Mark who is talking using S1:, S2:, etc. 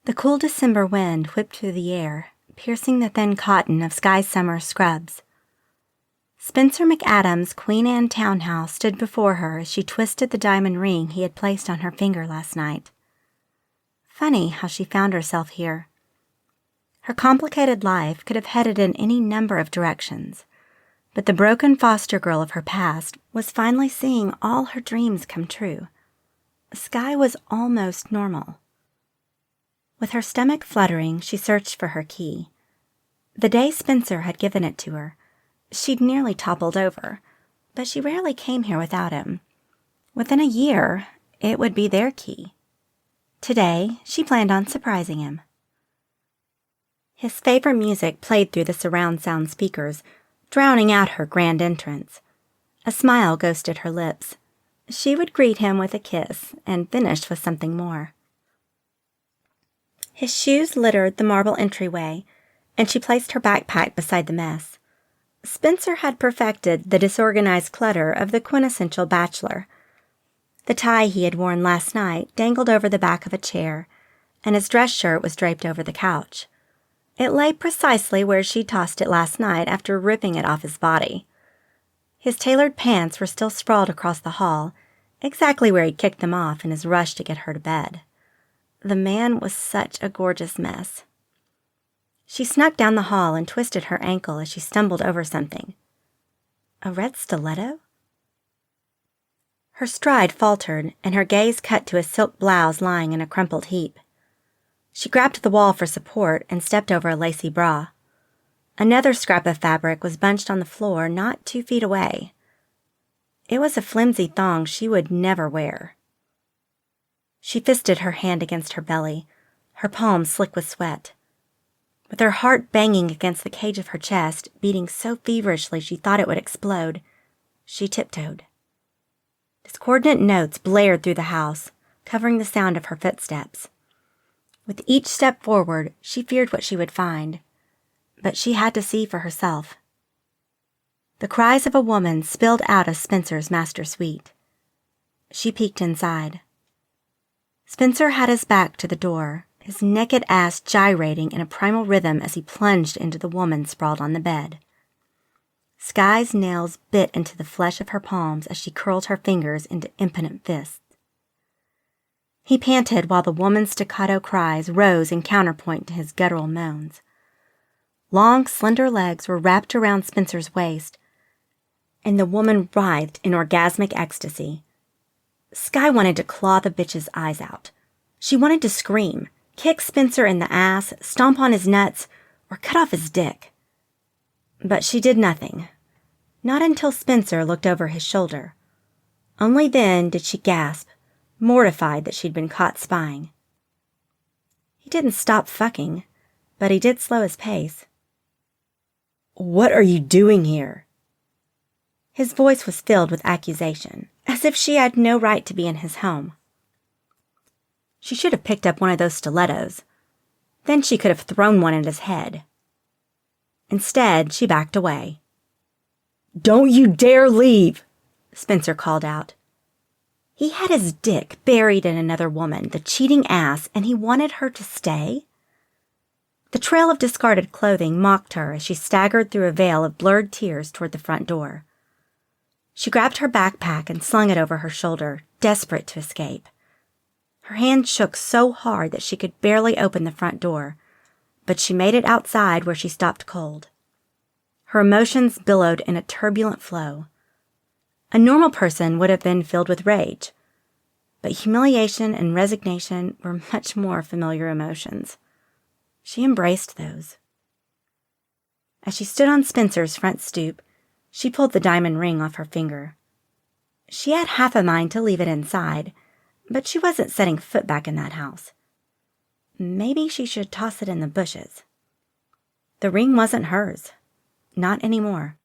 S1: The cool December wind whipped through the air, piercing the thin cotton of Skye Summers scrubs. Spencer McAdams' Queen Anne townhouse stood before her as she twisted the diamond ring he had placed on her finger last night. Funny how she found herself here. Her complicated life could have headed in any number of directions, but the broken foster girl of her past was finally seeing all her dreams come true. Skye was almost normal. With her stomach fluttering, she searched for her key. The day Spencer had given it to her, she'd nearly toppled over, but she rarely came here without him. Within a year, it would be their key. Today, she planned on surprising him. His favorite music played through the surround sound speakers, drowning out her grand entrance. A smile ghosted her lips. She would greet him with a kiss and finish with something more. His shoes littered the marble entryway, and she placed her backpack beside the mess. Spencer had perfected the disorganized clutter of the quintessential bachelor. The tie he had worn last night dangled over the back of a chair, and his dress shirt was draped over the couch. It lay precisely where she tossed it last night after ripping it off his body. His tailored pants were still sprawled across the hall, exactly where he kicked them off in his rush to get her to bed. The man was such a gorgeous mess. She snuck down the hall and twisted her ankle as she stumbled over something. A red stiletto? Her stride faltered, and her gaze cut to a silk blouse lying in a crumpled heap. She grabbed the wall for support and stepped over a lacy bra. Another scrap of fabric was bunched on the floor not 2 feet away. It was a flimsy thong she would never wear. She fisted her hand against her belly, her palm slick with sweat. With her heart banging against the cage of her chest, beating so feverishly she thought it would explode, she tiptoed. Discordant notes blared through the house, covering the sound of her footsteps. With each step forward, she feared what she would find, but she had to see for herself. The cries of a woman spilled out of Spencer's master suite. She peeked inside. Spencer had his back to the door, his naked ass gyrating in a primal rhythm as he plunged into the woman sprawled on the bed. Skye's nails bit into the flesh of her palms as she curled her fingers into impotent fists. He panted while the woman's staccato cries rose in counterpoint to his guttural moans. Long, slender legs were wrapped around Spencer's waist, and the woman writhed in orgasmic ecstasy. Skye wanted to claw the bitch's eyes out. She wanted to scream, kick Spencer in the ass, stomp on his nuts, or cut off his dick. But she did nothing. Not until Spencer looked over his shoulder. Only then did she gasp, mortified that she'd been caught spying. He didn't stop fucking, but he did slow his pace. "What are you doing here?" His voice was filled with accusation, as if she had no right to be in his home. She should have picked up one of those stilettos. Then she could have thrown one at his head. Instead, she backed away. "Don't you dare leave!" Spencer called out. He had his dick buried in another woman, the cheating ass, and he wanted her to stay? The trail of discarded clothing mocked her as she staggered through a veil of blurred tears toward the front door. She grabbed her backpack and slung it over her shoulder, desperate to escape. Her hand shook so hard that she could barely open the front door, but she made it outside where she stopped cold. Her emotions billowed in a turbulent flow. A normal person would have been filled with rage, but humiliation and resignation were much more familiar emotions. She embraced those. As she stood on Spencer's front stoop, she pulled the diamond ring off her finger. She had half a mind to leave it inside, but she wasn't setting foot back in that house. Maybe she should toss it in the bushes. The ring wasn't hers. Not anymore.